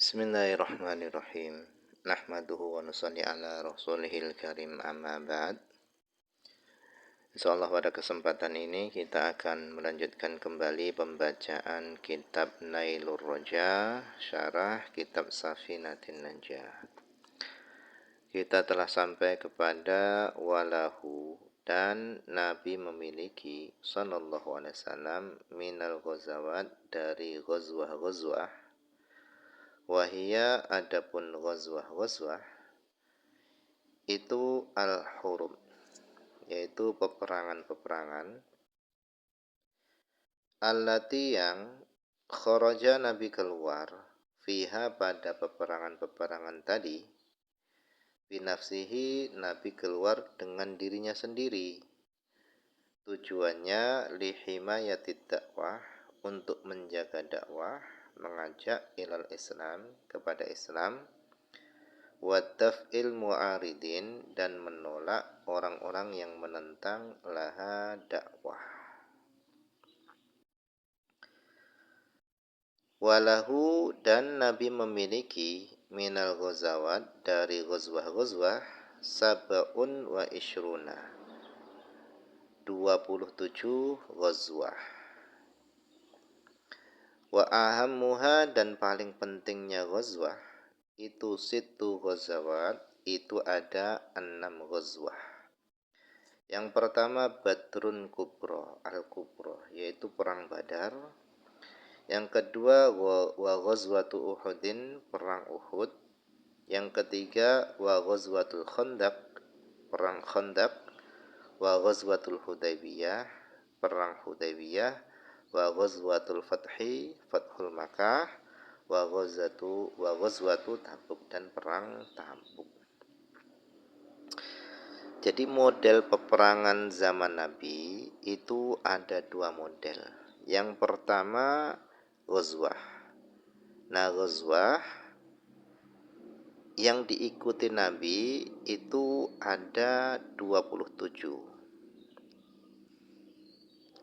Bismillahirrahmanirrahim. Nahmaduhu wa nusalli ala rasulihil karim amma ba'd. Insyaallah pada kesempatan ini kita akan melanjutkan kembali pembacaan kitab Nailur Roja, syarah kitab Safinatin Najah. Kita telah sampai kepada walahu, dan Nabi memiliki sallallahu alaihi wasallam minal ghazawat, dari ghazwah-ghazwah. Wahia, adapun ghazwah-ghazwah itu al-hurub, yaitu peperangan-peperangan allati yang kharaja Nabi keluar fiha, pada peperangan-peperangan tadi, binafsihi, Nabi keluar dengan dirinya sendiri. Tujuannya lihimayatid dakwah, untuk menjaga dakwah, mengajak ilal Islam, kepada Islam, wa daf'il mu'aridin, dan menolak orang-orang yang menentang laha dakwah. Walahu, dan Nabi memiliki minal ghazawat, dari ghazwah-ghazwah, sab'un wa ishruna, 27 ghazwah. Wa ahammuha, dan paling pentingnya ghazwah itu situ ghazawat, itu ada 6 ghazwah. Yang pertama Badrun Kubro, Al-Kubro, yaitu perang Badar. Yang kedua wa ghazwatu Uhudin, perang Uhud. Yang ketiga wa ghazwatul Khandaq, perang Khandaq. Wa ghazwatul Hudaybiyah, perang Hudaybiyah. Wa ghazwatul Fathi, Fathul Makkah. Wa ghazwatu Tabuk, dan perang Tabuk. Jadi model peperangan zaman Nabi itu ada 2 model. Yang pertama ghazwah. Nah, ghazwah yang diikuti Nabi itu ada 27.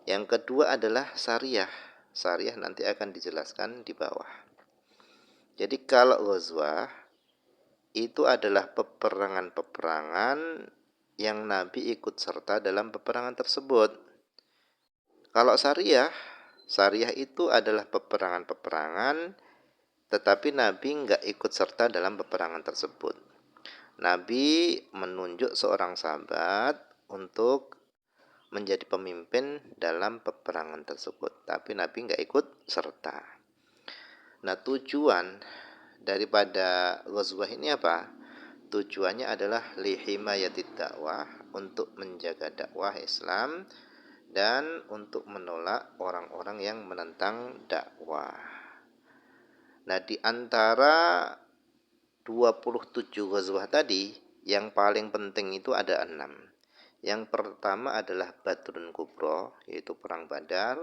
Yang kedua adalah syariah. Syariah nanti akan dijelaskan di bawah. Jadi kalau ghazwah itu adalah peperangan-peperangan yang Nabi ikut serta dalam peperangan tersebut. Kalau syariah itu adalah peperangan-peperangan tetapi Nabi enggak ikut serta dalam peperangan tersebut. Nabi menunjuk seorang sahabat untuk menjadi pemimpin dalam peperangan tersebut, tapi Nabi enggak ikut serta. Nah, tujuan daripada ghazwah ini apa? Tujuannya adalah lihimayatid dakwah, untuk menjaga dakwah Islam dan untuk menolak orang-orang yang menentang dakwah. Nah, di antara 27 ghazwah tadi, yang paling penting itu ada 6. Yang pertama adalah Badrun Kubro, yaitu perang Badar.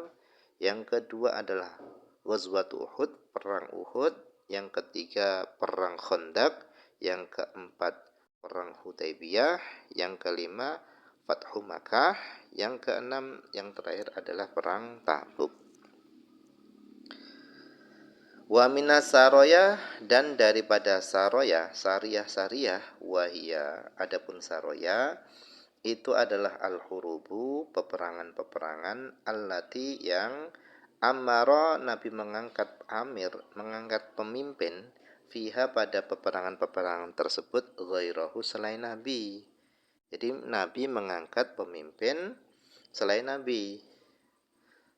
Yang kedua adalah ghazwat Uhud, perang Uhud. Yang ketiga perang Khandaq. Yang keempat perang Hudaybiyah. Yang kelima Fathu Makkah. Yang keenam, yang terakhir adalah perang Tabuk. Wa minas saroya, dan daripada saroya, syariah, wahia, adapun saroya itu adalah al-hurubu, peperangan-peperangan, allati yang amara, Nabi mengangkat pemimpin, fiha, pada peperangan-peperangan tersebut, ghairahu, selain Nabi. Jadi Nabi mengangkat pemimpin selain Nabi.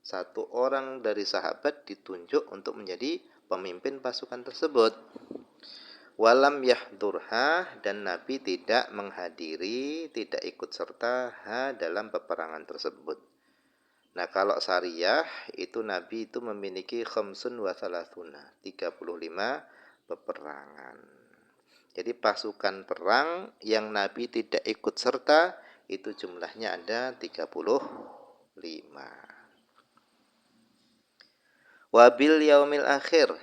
Satu orang dari sahabat ditunjuk untuk menjadi pemimpin pasukan tersebut. Walam yahdurha, dan Nabi tidak menghadiri, tidak ikut serta dalam peperangan tersebut. Nah, kalau syariah itu Nabi itu memiliki khamsun wa thalathuna, 35 peperangan. Jadi pasukan perang yang Nabi tidak ikut serta itu jumlahnya ada 35. Wabil yaumil akhir,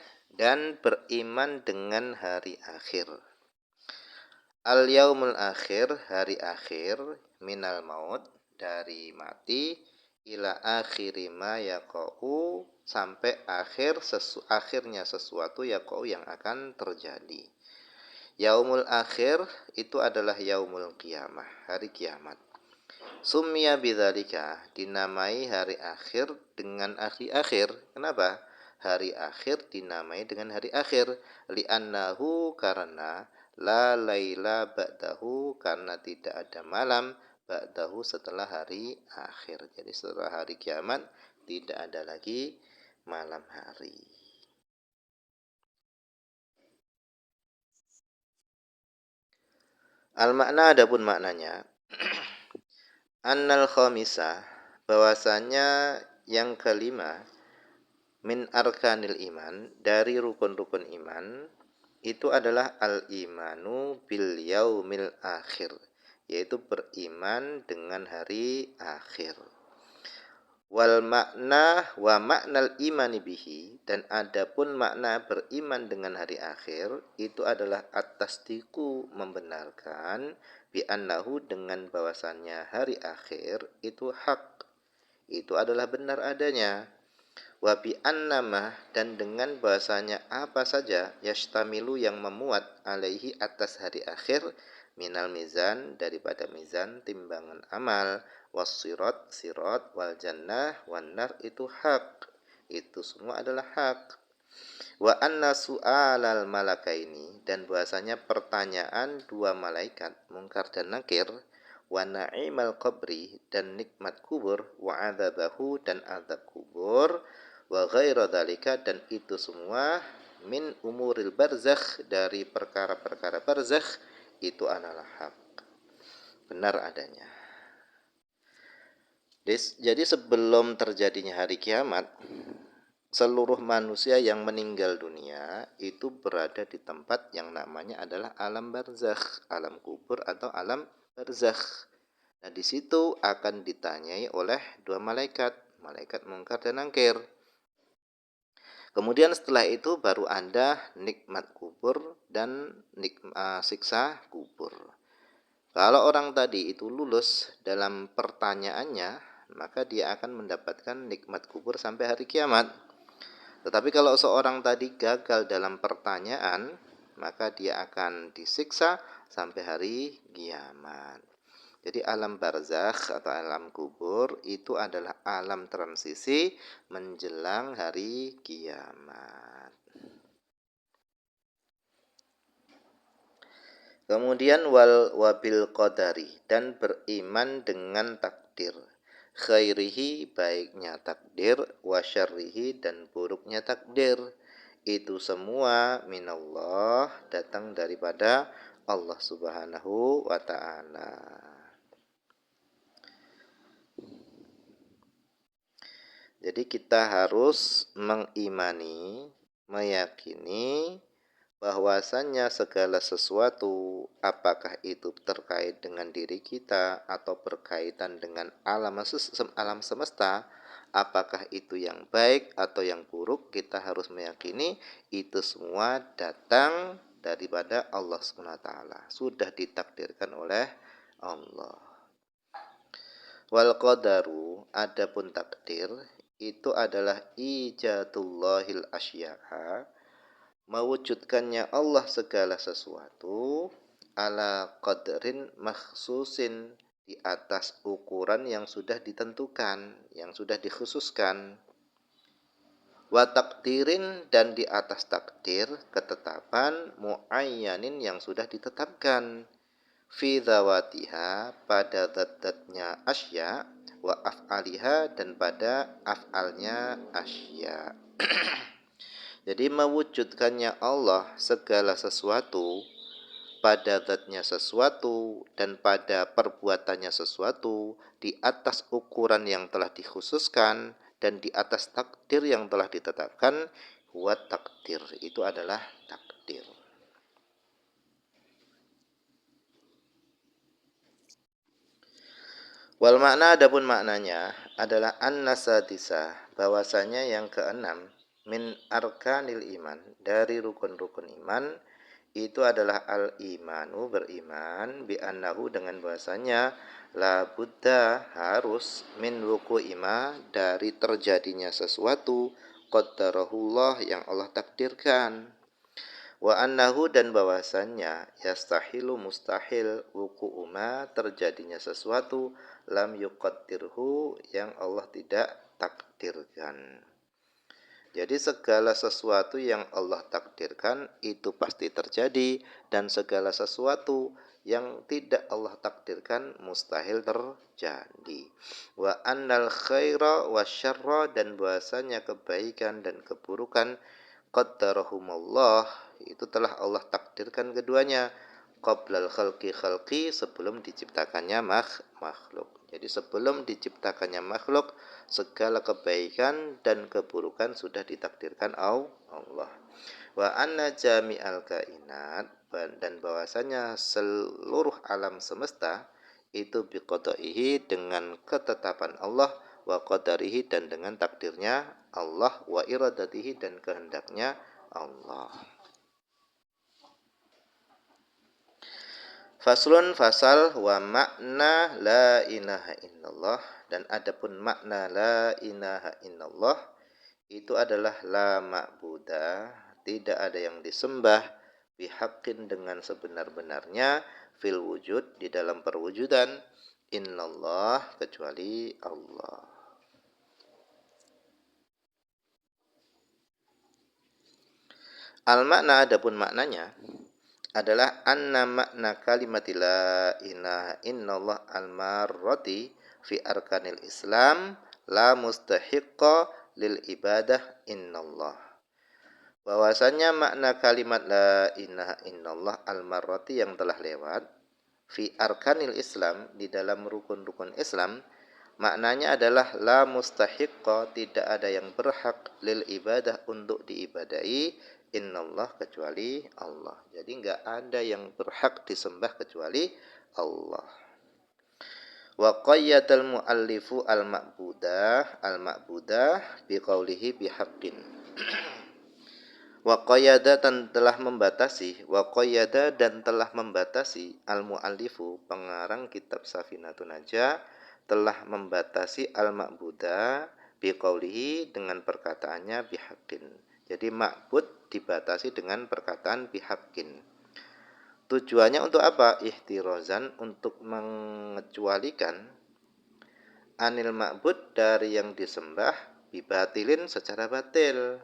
dan beriman dengan hari akhir. Al yaumul akhir, hari akhir, minal maut, dari mati, ila akhiri ma yaqa'u, sampai akhirnya sesuatu yaqa'u yang akan terjadi. Yaumul akhir itu adalah yaumul qiyamah, hari kiamat. Summiya bidzalika, dinamai hari akhir dengan hari akhir. Kenapa? Hari akhir dinamai dengan hari akhir. Li'annahu, karena la laila ba'dahu, karena tidak ada malam ba'dahu setelah hari akhir. Jadi setelah hari kiamat tidak ada lagi malam hari. Al-makna, adapun maknanya, annal khamisah, bahwasanya yang kelima, min arkanil iman, dari rukun-rukun iman, itu adalah al-imanu bil yaumil akhir, yaitu beriman dengan hari akhir. Wal makna wa maknal imani bihi, dan adapun makna beriman dengan hari akhir itu adalah at-tasdiqu, membenarkan, bi annahu, dengan bahwasannya hari akhir itu hak, itu adalah benar adanya. Wa bi annama, dan dengan bahasanya apa saja, yastamilu, yang memuat, alaihi, atas hari akhir, minal mizan, daripada mizan timbangan amal, wasirat, sirat, wal jannah, wan nar, itu hak, itu semua adalah hak. Wa anna su'alal malakaini, dan bahasanya pertanyaan dua malaikat mungkar dan nakir, wa na'imal qabri, dan nikmat kubur, wa adzabahu, dan azab kubur, wa ghaira dzalika, dan itu semua, min umuril barzakh, dari perkara-perkara barzakh, itu adalah hak, benar adanya. Jadi sebelum terjadinya hari kiamat, seluruh manusia yang meninggal dunia itu berada di tempat yang namanya adalah alam barzakh, alam kubur atau alam barzakh. Nah, di situ akan ditanyai oleh dua malaikat, malaikat mungkar dan nakir. Kemudian setelah itu baru ada nikmat kubur dan siksa kubur. Kalau orang tadi itu lulus dalam pertanyaannya, maka dia akan mendapatkan nikmat kubur sampai hari kiamat. Tetapi kalau seorang tadi gagal dalam pertanyaan, maka dia akan disiksa sampai hari kiamat. Jadi alam barzakh atau alam kubur itu adalah alam transisi menjelang hari kiamat. Kemudian wabil qadari, dan beriman dengan takdir, khairihi, baiknya takdir, wa syarrihi, dan buruknya takdir. Itu semua minallah, datang daripada Allah Subhanahu wa ta'ala. Jadi kita harus mengimani, meyakini bahwasannya segala sesuatu, apakah itu terkait dengan diri kita atau berkaitan dengan alam semesta, apakah itu yang baik atau yang buruk, kita harus meyakini itu semua datang daripada Allah SWT, sudah ditakdirkan oleh Allah. Wal qadaru, adapun takdir, itu adalah ijatullahil asya'a, mewujudkannya Allah segala sesuatu, ala qadrin makhsusin, di atas ukuran yang sudah ditentukan, yang sudah dikhususkan, wa takdirin, dan di atas takdir, ketetapan, muayyanin, yang sudah ditetapkan, fi dzawatiha, pada zat-zatnya asya, wa af'aliha, dan pada af'alnya asya. Jadi mewujudkannya Allah segala sesuatu, pada zatnya sesuatu dan pada perbuatannya sesuatu, di atas ukuran yang telah dikhususkan dan di atas takdir yang telah ditetapkan, huwa takdir, itu adalah takdir. Wal makna, adapun maknanya adalah an-nasadisa, bahwasanya yang keenam, min arkanil iman, dari rukun-rukun iman, itu adalah al-imanu, beriman, bi annahu, dengan bahasanya, la buddha, harus, min wuqu'ima, dari terjadinya sesuatu, qaddarahullah, yang Allah takdirkan, wa annahu, dan bahwasannya, yastahilu, mustahil, wuqu'uma, terjadinya sesuatu, lam yuqaddirhu, yang Allah tidak takdirkan. Jadi segala sesuatu yang Allah takdirkan itu pasti terjadi, dan segala sesuatu yang tidak Allah takdirkan mustahil terjadi. Wa annal khaira wasyarra, dan bahasanya kebaikan dan keburukan, qaddarahumullah, itu telah Allah takdirkan keduanya, qoblal khalqi, sebelum diciptakannya makhluk. Jadi sebelum diciptakannya makhluk, segala kebaikan dan keburukan sudah ditakdirkan Allah. Wa anna jami'al kainat, dan bahwasanya seluruh alam semesta itu biqadaihi, dengan ketetapan Allah, wa qadarihi, dan dengan takdirnya Allah, wa iradatihi, dan kehendaknya Allah. Faslun, fasal, wa makna la ilaha illallah, dan adapun makna la ilaha illallah itu adalah la ma'budah, tidak ada yang disembah, bihaqqin, dengan sebenar-benarnya, fil wujud, di dalam perwujudan, illallah, kecuali Allah. Al makna, adapun maknanya adalah anna makna kalimat la ilaha illallah al marrati fi arkanil Islam la mustahiqqa lil ibadah innallah. Bahwasanya makna kalimat la ilaha illallah al marrati, yang telah lewat, fi arkanil Islam, di dalam rukun-rukun Islam, maknanya adalah la mustahiqqa, tidak ada yang berhak, lil ibadah, untuk diibadahi, innallah, kecuali Allah. Jadi enggak ada yang berhak disembah kecuali Allah. Wa qayyadal muallifu al-ma'budah biqaulihi bihaqqin. Wa qayyada, dan telah membatasi, dan telah membatasi, al-muallifu, pengarang kitab Safinatun Najah, telah membatasi al-ma'budah biqaulihi, dengan perkataannya bihaqqin. Jadi ma'bud dibatasi dengan perkataan bihaqqin. Tujuannya untuk apa? Ihtirozan, untuk mengecualikan, anil ma'bud, dari yang disembah, bibatilin, secara batil.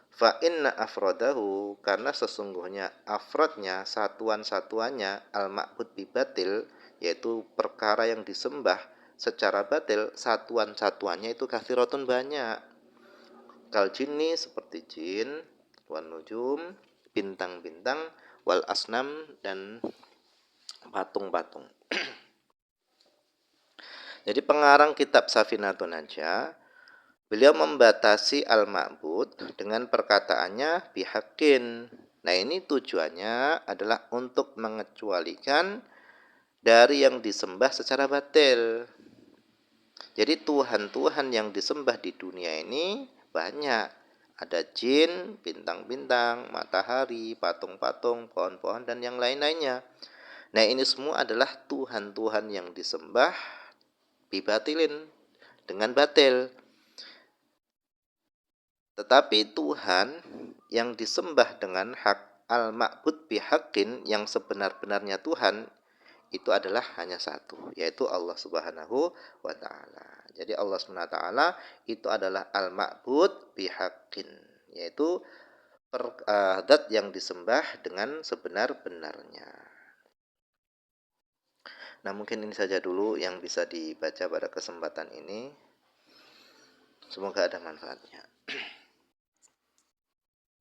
Fa inna afrodahu, karena sesungguhnya afrodnya, satuan-satuannya, al-ma'bud bibatil, yaitu perkara yang disembah secara batil, satuan-satuannya itu katsiratun, banyak. Kal jinni, seperti jin, wan nujum, bintang-bintang, wal asnam, dan patung-patung. Jadi pengarang kitab Safinatun Najah, beliau membatasi al-ma'bud dengan perkataannya bihaqqin. Nah, ini tujuannya adalah untuk mengecualikan dari yang disembah secara batil. Jadi Tuhan-Tuhan yang disembah di dunia ini banyak. Ada jin, bintang-bintang, matahari, patung-patung, pohon-pohon, dan yang lain-lainnya. Nah, ini semua adalah Tuhan-Tuhan yang disembah bibatilin, dengan batil. Tetapi Tuhan yang disembah dengan hak, al-ma'bud bihaqqin, yang sebenar-benarnya Tuhan, itu adalah hanya satu, yaitu Allah Subhanahu wa ta'ala. Jadi Allah Subhanahu wa ta'ala itu adalah al-ma'bud bihaqqin, yaitu zat yang disembah dengan sebenar-benarnya. Nah, mungkin ini saja dulu yang bisa dibaca pada kesempatan ini. Semoga ada manfaatnya.